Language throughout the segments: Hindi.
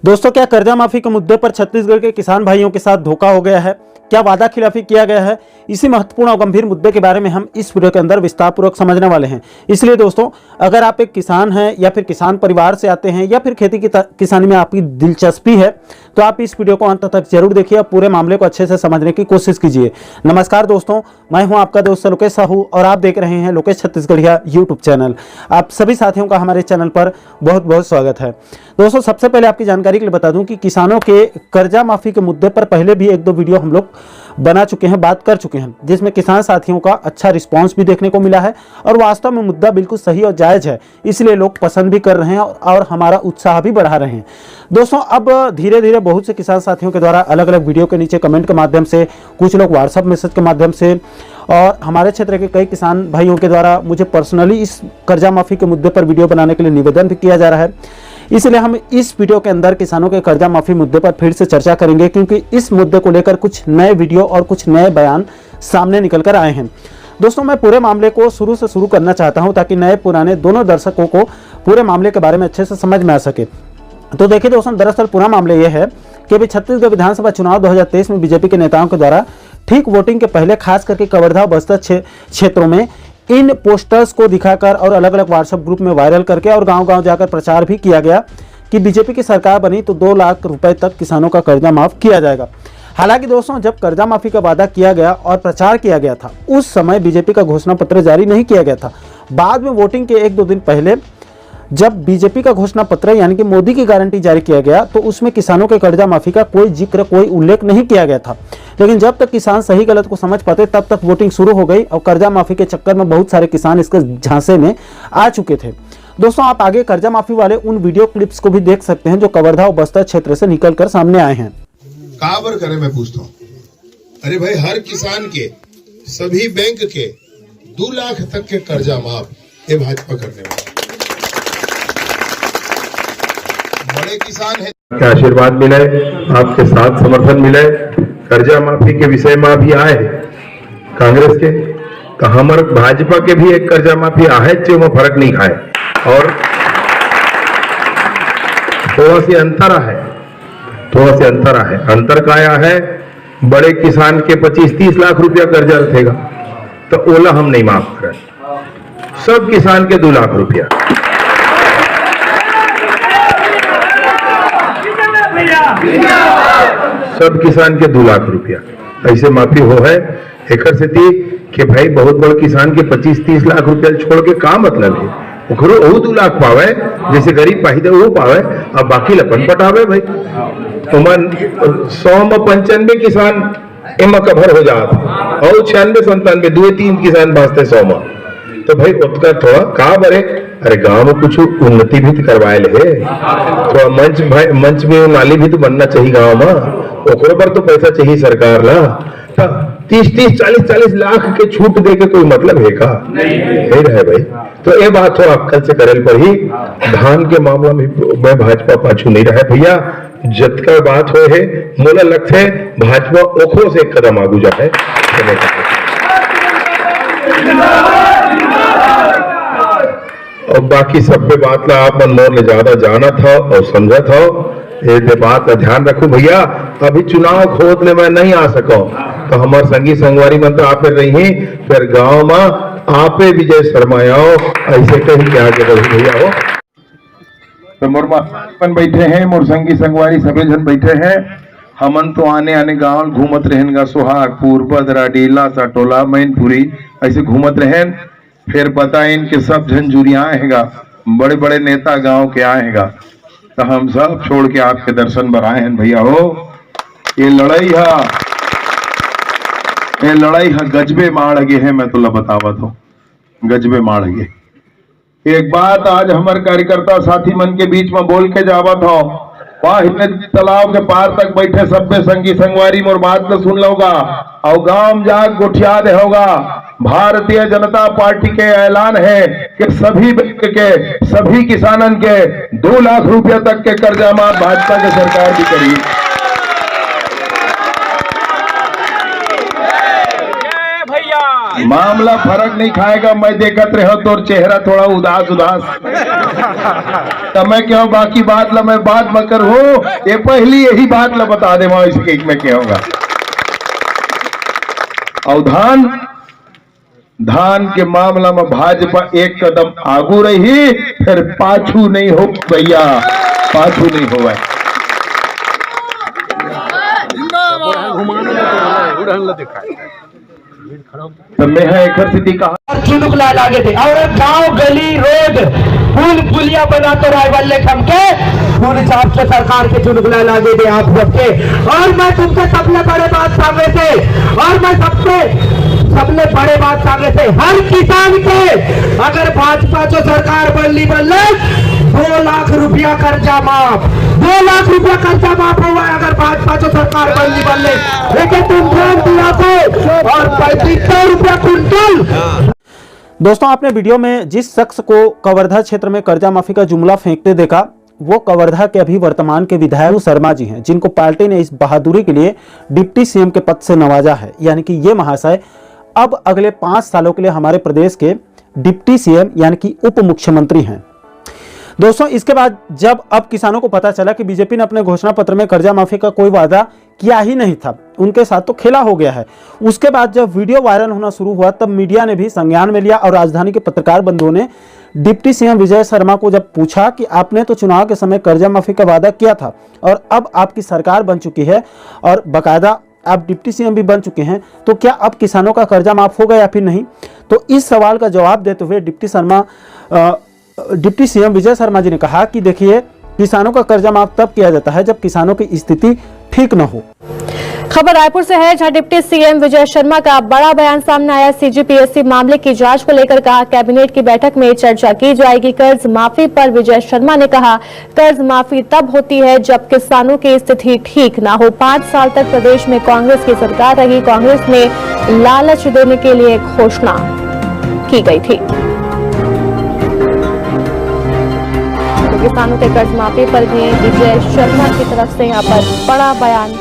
दोस्तों, क्या कर्जा माफी के मुद्दे पर छत्तीसगढ़ के किसान भाइयों के साथ धोखा हो गया है? क्या वादा खिलाफी किया गया है? इसी महत्वपूर्ण और गंभीर मुद्दे के बारे में हम इस वीडियो के अंदर विस्तार पूर्वक समझने वाले हैं। इसलिए दोस्तों, अगर आप एक किसान हैं या फिर किसान परिवार से आते हैं या फिर खेती की किसानी में आपकी दिलचस्पी है, तो आप इस वीडियो को अंत तक जरूर देखिए और पूरे मामले को अच्छे से समझने की कोशिश कीजिए। नमस्कार दोस्तों, मैं हूं आपका दोस्त लोकेश साहू और आप देख रहे हैं लोकेश छत्तीसगढ़िया यूट्यूब चैनल। आप सभी साथियों का हमारे चैनल पर बहुत बहुत स्वागत है। दोस्तों, सबसे पहले आपकी जानकारी के लिए बता दूं कि किसानों के कर्जा माफी के मुद्दे पर पहले भी एक दो वीडियो हम लोग बना चुके हैं, बात कर चुके हैं, जिसमें किसान साथियों का अच्छा रिस्पांस भी देखने को मिला है और वास्तव में मुद्दा बिल्कुल सही और जायज है, इसलिए लोग पसंद भी कर रहे हैं और हमारा उत्साह भी बढ़ा रहे हैं। दोस्तों, अब धीरे धीरे बहुत से किसान साथियों के द्वारा अलग अलग वीडियो के नीचे कमेंट के माध्यम से, कुछ लोग व्हाट्सएप मैसेज के माध्यम से और हमारे क्षेत्र के कई किसान भाइयों के द्वारा मुझे पर्सनली इस कर्जा माफी के मुद्दे पर वीडियो बनाने के लिए निवेदन भी किया जा रहा है। इसलिए हम इस वीडियो के अंदर किसानों के कर्जा माफी मुद्दे पर फिर से चर्चा करेंगे, क्योंकि इस मुद्दे को लेकर कुछ नए वीडियो और कुछ नए बयान सामने निकल कर आए हैं। दोस्तों, मैं पूरे मामले को शुरू से शुरू करना चाहता हूं ताकि नए पुराने दोनों दर्शकों को पूरे मामले के बारे में अच्छे से समझ में आ सके। तो देखिए दोस्तों, दरअसल पूरा मामला यह है कि अभी छत्तीसगढ़ विधानसभा चुनाव 2023 में बीजेपी के नेताओं के द्वारा ठीक वोटिंग के पहले खास करके कवर्धा और बस्तर क्षेत्रों में इन पोस्टर्स को दिखाकर और अलग अलग व्हाट्सएप ग्रुप में वायरल करके और गांव-गांव जाकर प्रचार भी किया गया कि बीजेपी की सरकार बनी तो 2 लाख रुपए तक किसानों का कर्जा माफ किया जाएगा। हालांकि दोस्तों, जब कर्जा माफी का वादा किया गया और प्रचार किया गया था, उस समय बीजेपी का घोषणा पत्र जारी नहीं किया गया था। बाद में वोटिंग के 1-2 दिन पहले जब बीजेपी का घोषणा पत्र यानी कि मोदी की गारंटी जारी किया गया, तो उसमें किसानों के कर्जा माफी का कोई जिक्र, कोई उल्लेख नहीं किया गया था। लेकिन जब तक किसान सही गलत को समझ पाते तब तक वोटिंग शुरू हो गई और कर्जा माफी के चक्कर में बहुत सारे किसान इसके झांसे में आ चुके थे। दोस्तों, आप आगे कर्जा माफी वाले उन वीडियो क्लिप्स को भी देख सकते हैं जो कवर्धा और बस्तर क्षेत्र से निकलकर सामने आए हैं। काबर करे मैं पूछता हूँ, अरे भाई, हर किसान के, सभी बैंक के 2 लाख तक के कर्जा माफ ये भाजपा करने वाला बड़े किसान है। के आशीर्वाद मिले, आपके साथ समर्थन मिले, कर्जा माफी के विषय में भी आए कांग्रेस के, तो हमारे भाजपा के भी एक कर्जा माफी आहे जो में फर्क नहीं खाए और थोड़ा सी अंतर है, अंतर का आया है। बड़े किसान के 25-30 लाख रुपया कर्जा रखेगा तो ओला हम नहीं माफ करें, सब किसान के 2 लाख रुपया। सब किसान के 2 लाख रुपया ऐसे माफी हो है। एक स्थिति कि भाई बहुत बड़े किसान के 25-30 लाख रुपया छोड़ के का मतलब है, ओकरो 2 लाख पावे, जैसे गरीब पाहिदे वो पावे अब बाकी लपन पटावे। भाई उमन 100 में 95 किसान एम कभर हो जात और 96-97 2-3 किसान बाँचते 100 में, तो भाई उतना थोड़ा का बरे। अरे गांव में कुछ उन्नति भी तो करवाए ले, थोड़ा मंच में नाली भी तो बनना चाहिए गांव में, ओकरो पर तो पैसा चाहिए सरकार ला। 30-30, 40-40 लाख के छूट दे के कोई मतलब है का? नहीं रहे भाई। तो ये बात थोड़ा अक्कल से करेल पर ही। धान के मामला में मैं भाजपा पाछू नहीं रहे भैया, जतका बात हो है मोला लगता है भाजपा ओखरों से एक कदम आगू जाए। और बाकी सब पे बात ला आप मन मोर ले ज्यादा जाना था और समझा था, ये बात का ध्यान रखो भैया। अभी चुनाव खोद ले मैं नहीं आ सको तो हमारे संगी संगवारी मन तो आप रही, फिर गांव में आपे विजय शर्माओ ऐसे कहीं क्या आगे बढ़ी भैया हो। तो मोर मन बैठे हैं, मोर संगी संगवारी सभी जन बैठे हैं। हमन तो आने आने गांव घूमत रहेगा, सोहागपुर, बदरा, डीला, साटोला, मैनपुरी ऐसे घूमत रहें। फिर पता इनके सब झंझुरिया आएगा, बड़े बड़े नेता गांव के आएगा, तो हम सब छोड़ के आपके दर्शन बर आए हैं भैया हो। ये लड़ाई है गजबे मार गे है, मैं तुला बतावत हूँ, गजबे मार गे। एक बात आज हमारे कार्यकर्ता साथी मन के बीच में बोल के जावत हो, तालाब के पार तक बैठे सब संगी संगवारी मोर बात न सुन लोगा और गांव जाग गुठिया दे होगा। भारतीय जनता पार्टी के ऐलान है कि सभी बैंक के, सभी किसानन के 2 लाख रुपया तक के कर्जा माफ भाजपा की सरकार भी करी। मामला फर्क नहीं खाएगा। मैं देखत रहो तो चेहरा थोड़ा उदास उदास तो मैं क्यों बाकी बात ला मैं बात मत कर हो, ये पहली यही बात ला बता दे मैं कहूंगा। और धान के मामला में भाजपा एक कदम आगू रही, फिर पाछू नहीं हो भैया, पाछू नहीं होगा। तो मैं एक स्थिति कहा चुनुकला लागे थे और गांव गली रोड पुल पुलिया बना तो राय वाले खमके पूरे हिसाब से सरकार के चुनुकला लागे थे आप सबके। और मैं तुमसे सबसे बड़े बात सामने थे, और मैं सबसे बड़े बात सामने थे, हर किसान के अगर भाजपा जो सरकार बल्ली बल्ले 2 लाख रुपया कर्जा माफ, 2 लाख रुपया कर्जा माफ हुआ है अगर भाजपा जो सरकार बल्ली बल्ले। लेकिन तुम ध्यान दिया तो और 3500 रुपया कुंटल। दोस्तों, आपने वीडियो में जिस शख्स को कवर्धा क्षेत्र में कर्जा माफी का जुमला फेंकते देखा, वो कवर्धा के अभी वर्तमान के विधायक शर्मा जी हैं, जिनको पार्टी ने इस बहादुरी के लिए डिप्टी सीएम के पद से नवाजा है। यानी कि ये महाशय अब अगले 5 सालों के लिए हमारे प्रदेश के डिप्टी सीएम यानी कि उप मुख्यमंत्री हैं। दोस्तों, इसके बाद जब अब किसानों को पता चला कि बीजेपी ने अपने घोषणा पत्र में कर्जा माफी का कोई वादा किया ही नहीं था, उनके साथ तो खेला हो गया है। उसके बाद जब वीडियो वायरल होना शुरू हुआ, तब मीडिया ने भी संज्ञान में लिया और राजधानी के पत्रकार बंधुओं ने डिप्टी सीएम विजय शर्मा को जब पूछा कि आपने तो चुनाव के समय कर्जा माफी का वादा किया था और अब आपकी सरकार बन चुकी है और बाकायदा आप डिप्टी सीएम भी बन चुके हैं, तो क्या अब किसानों का कर्जा माफ होगा या फिर नहीं? तो इस सवाल का जवाब देते हुए डिप्टी सीएम विजय शर्मा जी ने कहा कि देखिए, किसानों का कर्जा माफ तब किया जाता है जब किसानों की स्थिति ठीक न हो। खबर रायपुर से है, जहां डिप्टी सीएम विजय शर्मा का बड़ा बयान सामने आया। सीजीपीएससी मामले की जांच को लेकर कहा, कैबिनेट की बैठक में चर्चा की जाएगी। कर्ज माफी पर विजय शर्मा ने कहा, कर्ज माफी तब होती है जब किसानों की स्थिति ठीक ना हो। 5 साल तक प्रदेश में कांग्रेस की सरकार रही, कांग्रेस ने लालच देने के लिए घोषणा की गई थी। तो किसानों के कर्ज माफी पर भी विजय शर्मा की तरफ से यहाँ पर बड़ा बयान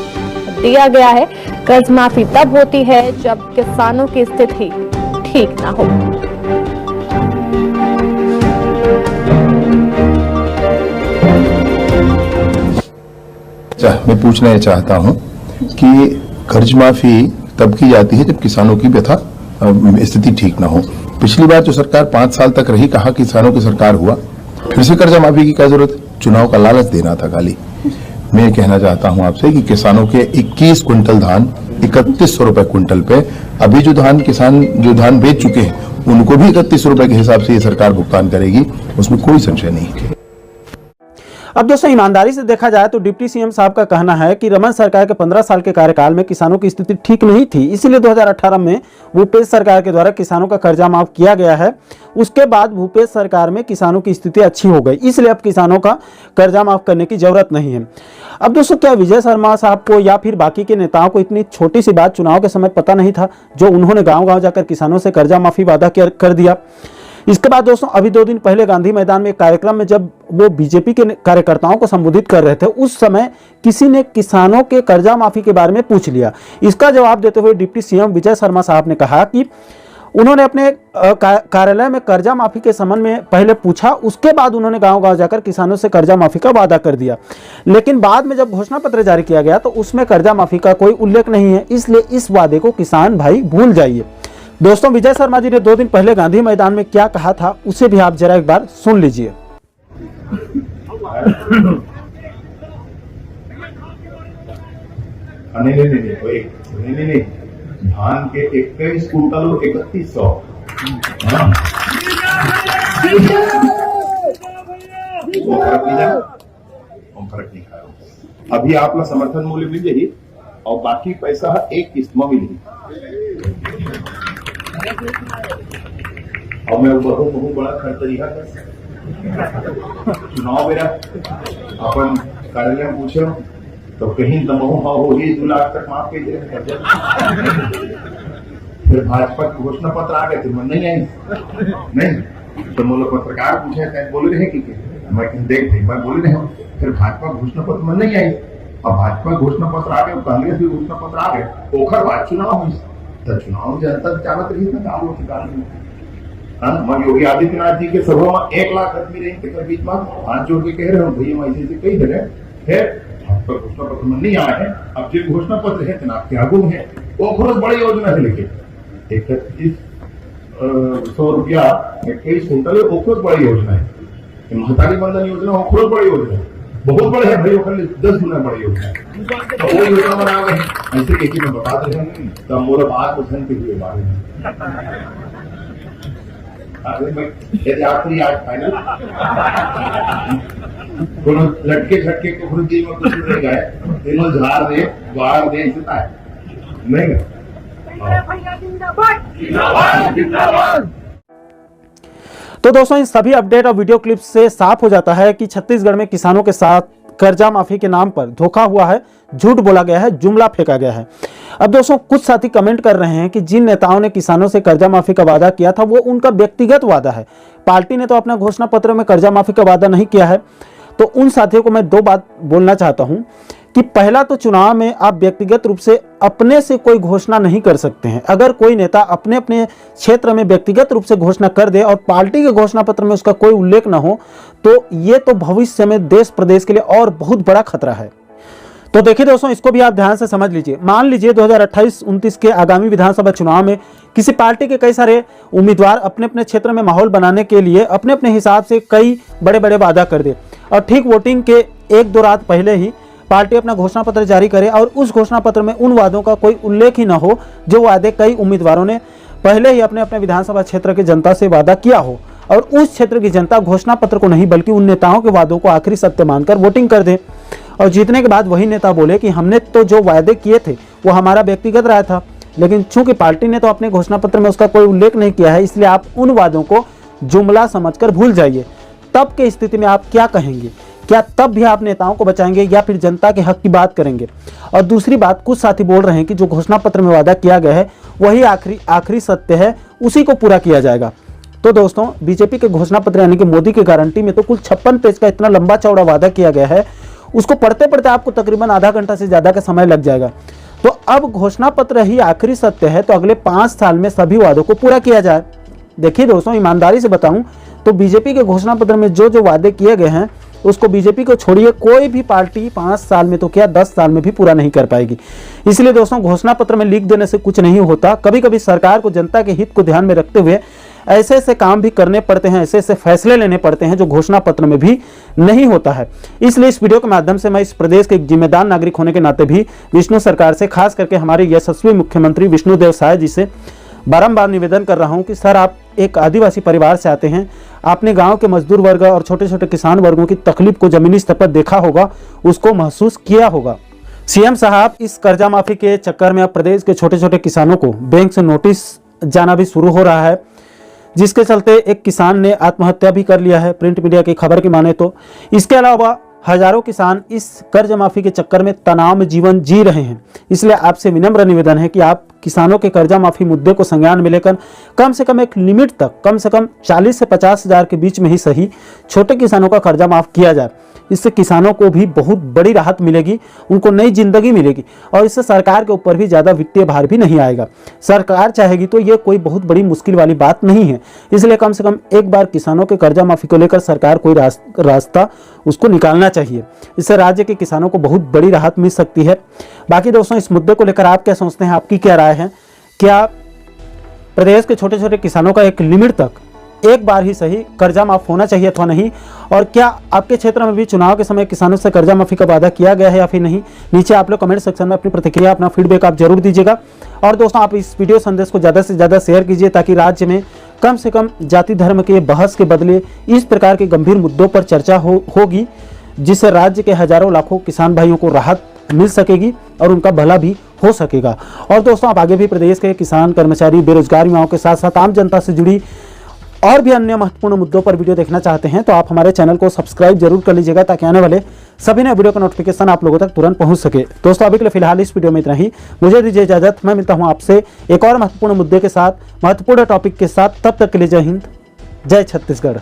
दिया गया है। कर्ज माफी तब होती है जब किसानों की स्थिति ठीक ना हो। मैं पूछना चाहता हूं कि कर्ज माफी तब की जाती है जब किसानों की व्यथा स्थिति ठीक ना हो। पिछली बार जो सरकार 5 साल तक रही, कहा किसानों की सरकार हुआ, फिर से कर्जा माफी की क्या जरूरत? चुनाव का लालच देना था खाली। मैं कहना चाहता हूं आपसे कि किसानों के 21 क्विंटल धान 3100 रुपए क्विंटल पे, अभी जो धान बेच चुके हैं उनको भी 31 रुपए के हिसाब से ये सरकार भुगतान करेगी, उसमें कोई संशय नहीं है। अब दोस्तों, ईमानदारी से देखा जाए तो डिप्टी सीएम साहब का कहना है कि रमन सरकार के 15 साल के कार्यकाल में किसानों की स्थिति ठीक नहीं थी, इसीलिए 2018 में भूपेश सरकार के द्वारा किसानों का कर्जा माफ किया गया है। उसके बाद भूपेश सरकार में किसानों की स्थिति अच्छी हो गई, इसलिए अब किसानों का कर्जा माफ करने की जरूरत नहीं है। अब दोस्तों, क्या विजय शर्मा साहब को या फिर बाकी के नेताओं को इतनी छोटी सी बात चुनाव के समय पता नहीं था, जो उन्होंने गाँव-गाँव जाकर किसानों से कर्जा माफी वादा कर दिया? इसके बाद दोस्तों, अभी 2 दिन पहले गांधी मैदान में एक कार्यक्रम में जब वो बीजेपी के कार्यकर्ताओं को संबोधित कर रहे थे, उस समय किसी ने किसानों के कर्जा माफी के बारे में पूछ लिया। इसका जवाब देते हुए डिप्टी सीएम विजय शर्मा साहब ने कहा कि उन्होंने अपने कार्यालय में कर्जा माफी के संबंध में पहले पूछा, उसके बाद उन्होंने गांव-गांव जाकर किसानों से कर्जा माफी का वादा कर दिया। लेकिन बाद में जब घोषणा पत्र जारी किया गया तो उसमें कर्जा माफी का कोई उल्लेख नहीं है, इसलिए इस वादे को किसान भाई भूल जाइए। दोस्तों, विजय शर्मा जी ने 2 दिन पहले गांधी मैदान में क्या कहा था, उसे भी आप जरा एक बार सुन लीजिए। नहीं, धान के 21 क्विंटल 3100। फर्क नहीं खाया। अभी आप समर्थन मूल्य मिल जाइए और बाकी पैसा एक किस्त में मिलेगी। और मैं बहुत बड़ा खर्च तरीका चुनाव मेरा अपन कार्यालय में पूछे तो कहीं दमोह हो ही 2 लाख तक माफ कर दे। फिर भाजपा घोषणा पत्र आ गए थे, मैं नहीं आई, नहीं तो मुझे पत्रकार पूछे थे, बोल रहे कि मैं देख थे, मैं बोल रहे हूँ। फिर भाजपा घोषणा पत्र में नहीं आई और भाजपा घोषणा पत्र आ गए, कांग्रेस भी घोषणा पत्र आ गए, ओखर बाद चुनाव हुई। तो चुनाव जनता चाहत रही था काम होती कारण मग योगी आदित्यनाथ जी के सभा में 1 लाख आदमी रहे थे बीच में हाथ जोड़ के कह रहे हो भैया ऐसे कई जगह है आपका घोषणा पत्र में नहीं आया है। अब जो घोषणा पत्र है चुनाव के आगू है वो बहुत बड़ी योजना है, लेकिन 3100 रुपया 21 कुंटल वो बहुत बड़ी योजना है। महतारी बंधन योजना वो बहुत बड़ी योजना है, बहुत बड़े है भाई, खाली 10 गुना बड़ी योजना है। तो वो योजना बना गए ऐसे एक ही में बता रहे हैं तो मोर बात पसंद के हुए बारे में आखिरी आज फाइनल कोनो लटके झटके को खुद में कुछ नहीं गए तीनों झाड़ दे बाहर दे इतना है नहीं। तो दोस्तों इन सभी अपडेट और वीडियो क्लिप से साफ हो जाता है कि छत्तीसगढ़ में किसानों के साथ कर्जा माफी के नाम पर धोखा हुआ है, झूठ बोला गया है, जुमला फेंका गया है। अब दोस्तों कुछ साथी कमेंट कर रहे हैं कि जिन नेताओं ने किसानों से कर्जा माफी का वादा किया था वो उनका व्यक्तिगत वादा है, पार्टी ने तो अपना घोषणा पत्र में कर्जा माफी का वादा नहीं किया है। तो उन साथियों को मैं 2 बात बोलना चाहता हूं कि पहला तो चुनाव में आप व्यक्तिगत रूप से अपने से कोई घोषणा नहीं कर सकते हैं। अगर कोई नेता अपने अपने क्षेत्र में व्यक्तिगत रूप से घोषणा कर दे और पार्टी के घोषणा पत्र में उसका कोई उल्लेख न हो तो ये तो भविष्य में देश प्रदेश के लिए और बहुत बड़ा खतरा है। तो देखिए दोस्तों, इसको भी आप ध्यान से समझ लीजिए। मान लीजिए 2028-29 के आगामी विधानसभा चुनाव में किसी पार्टी के कई सारे उम्मीदवार अपने अपने क्षेत्र में माहौल बनाने के लिए अपने अपने हिसाब से कई बड़े बड़े वादा कर दे और ठीक वोटिंग के 1-2 रात पहले ही पार्टी अपना घोषणा पत्र जारी करे और उस घोषणा पत्र में उन वादों का कोई उल्लेख ही न हो जो वादे कई उम्मीदवारों ने पहले ही अपने अपने विधानसभा क्षेत्र की जनता से वादा किया हो और उस क्षेत्र की जनता घोषणा पत्र को नहीं बल्कि उन नेताओं के वादों को आखिरी सत्य मानकर वोटिंग कर दे और जीतने के बाद वही नेता बोले कि हमने तो जो वायदे किए थे वो हमारा व्यक्तिगत राय था, लेकिन चूंकि पार्टी ने तो अपने घोषणा पत्र में उसका कोई उल्लेख नहीं किया है इसलिए आप उन वादों को जुमला समझकर भूल जाइए। तब के स्थिति में आप क्या कहेंगे? क्या तब भी आप नेताओं को बचाएंगे या फिर जनता के हक की बात करेंगे? और दूसरी बात, कुछ साथी बोल रहे हैं कि जो घोषणा पत्र में वादा किया गया है वही आखिरी सत्य है, उसी को पूरा किया जाएगा। तो दोस्तों बीजेपी के घोषणा पत्र यानी कि मोदी की गारंटी में तो कुल 56 पेज का इतना लंबा चौड़ा वादा किया गया है, उसको पढ़ते पढ़ते आपको तकरीबन आधा घंटा से ज्यादा का समय लग जाएगा। तो अब घोषणा पत्र ही आखिरी सत्य है तो अगले 5 साल में सभी वादों को पूरा किया जाए। देखिए दोस्तों, ईमानदारी से बताऊं तो बीजेपी के घोषणा पत्र में जो जो वादे किए गए हैं उसको बीजेपी को छोड़िए कोई भी पार्टी 5 साल में तो क्या 10 साल में भी पूरा नहीं कर पाएगी। इसलिए दोस्तों घोषणा पत्र में लिख देने से कुछ नहीं होता, कभी कभी सरकार को जनता के हित को ध्यान में रखते हुए ऐसे ऐसे काम भी करने पड़ते हैं, ऐसे ऐसे फैसले लेने पड़ते हैं जो घोषणा पत्र में भी नहीं होता है। इसलिए इस वीडियो के माध्यम से मैं इस प्रदेश के एक जिम्मेदार नागरिक होने के नाते भी विष्णु सरकार से, खास करके हमारे यशस्वी मुख्यमंत्री विष्णुदेव साय जी से बारंबार निवेदन कर रहा हूं कि सर आप एक आदिवासी परिवार से आते हैं, आपने गांव के मजदूर वर्ग और छोटे छोटे किसान वर्गों की तकलीफ को जमीनी स्तर पर देखा होगा, उसको महसूस किया होगा। सीएम साहब इस कर्जा माफी के चक्कर में अब प्रदेश के छोटे छोटे किसानों को बैंक से नोटिस जाना भी शुरू हो रहा है, जिसके चलते एक किसान ने आत्महत्या भी कर लिया है, प्रिंट मीडिया की खबर की माने तो। इसके अलावा हजारों किसान इस कर्ज माफी के चक्कर में तनाव में जीवन जी रहे हैं। इसलिए आपसे विनम्र निवेदन है कि आप किसानों के कर्जा माफी मुद्दे को संज्ञान में लेकर कम से कम एक लिमिट तक, कम से कम 40 से 50 हजार के बीच में ही सही, छोटे किसानों का कर्जा माफ किया जाए। इससे किसानों को भी बहुत बड़ी राहत मिलेगी, उनको नई जिंदगी मिलेगी और इससे सरकार के ऊपर भी ज़्यादा वित्तीय भार भी नहीं आएगा। सरकार चाहेगी तो ये कोई बहुत बड़ी मुश्किल वाली बात नहीं है। इसलिए कम से कम एक बार किसानों के कर्जा माफी को लेकर सरकार कोई रास्ता उसको निकालना चाहिए। इससे राज्य के किसानों को बहुत बड़ी राहत मिल सकती है। बाकी दोस्तों इस मुद्दे को लेकर आप क्या सोचते हैं, आपकी क्या राय है? क्या प्रदेश के छोटे छोटे किसानों का एक लिमिट तक एक बार ही सही कर्जा माफ होना चाहिए अथवा नहीं? और क्या आपके क्षेत्र में भी चुनाव के समय किसानों से कर्जा माफी का वादा किया गया है या फिर नहीं? नीचे आप लोग कमेंट सेक्शन में अपनी प्रतिक्रिया, अपना फीडबैक आप जरूर दीजिएगा। और दोस्तों आप इस वीडियो संदेश को ज़्यादा से ज़्यादा शेयर कीजिए ताकि राज्य में कम से कम जाति धर्म के बहस के बदले इस प्रकार के गंभीर मुद्दों पर चर्चा होगी, जिससे राज्य के हजारों लाखों किसान भाइयों को राहत मिल सकेगी और उनका भला भी हो सकेगा। और दोस्तों आप आगे भी प्रदेश के किसान, कर्मचारी, बेरोजगार युवाओं के साथ साथ आम जनता से जुड़ी और भी अन्य महत्वपूर्ण मुद्दों पर वीडियो देखना चाहते हैं तो आप हमारे चैनल को सब्सक्राइब जरूर कर लीजिएगा ताकि आने वाले सभी नए वीडियो का नोटिफिकेशन आप लोगों तक तुरंत पहुंच सके। दोस्तों अभी के लिए फिलहाल इस वीडियो में इतना ही, मुझे दीजिए इजाजत। मैं मिलता हूं आपसे एक और महत्वपूर्ण मुद्दे के साथ, महत्वपूर्ण टॉपिक के साथ। तब तक के लिए जय हिंद, जय छत्तीसगढ़।